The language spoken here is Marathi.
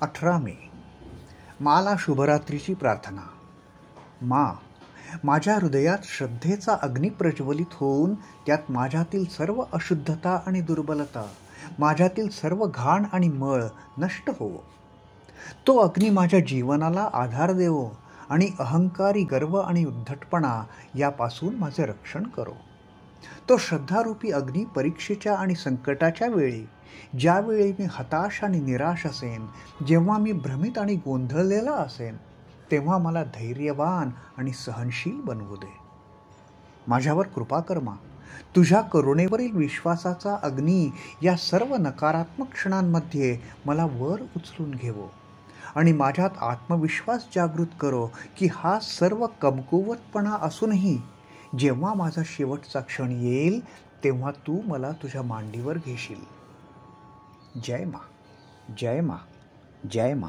18 मे. माला शुभरात्रीची प्रार्थना. मा, माझ्या हृदयात श्रद्धेचा अग्नी प्रज्वलित होऊन त्यात माझ्यातील सर्व अशुद्धता आणि दुर्बलता, माझ्यातील सर्व घाण आणि मळ नष्ट होवो. तो अग्नी माझ्या जीवनाला आधार देवो आणि अहंकारी गर्व आणि उद्धटपणा यापासून माझे रक्षण करो. तो श्रद्धारूपी अग्नी परीक्षेच्या आणि संकटाच्या वेळी, ज्यावेळी मी हताश आणि निराश असेन, जेव्हा मी भ्रमित आणि गोंधळलेला असेन, तेव्हा मला धैर्यवान आणि सहनशील बनवू दे. माझ्यावर कृपा कर मा. तुझ्या करुणेवरील विश्वासाचा अग्नी या सर्व नकारात्मक क्षणांमध्ये मला वर उचलून घेवो आणि माझ्यात आत्मविश्वास जागृत करो की हा सर्व कमकुवतपणा असूनही जेव्हा माझा शेवटचा क्षण येईल तेव्हा तू मला तुझ्या मांडीवर घेशील. जय मा, जय मा, जय मा.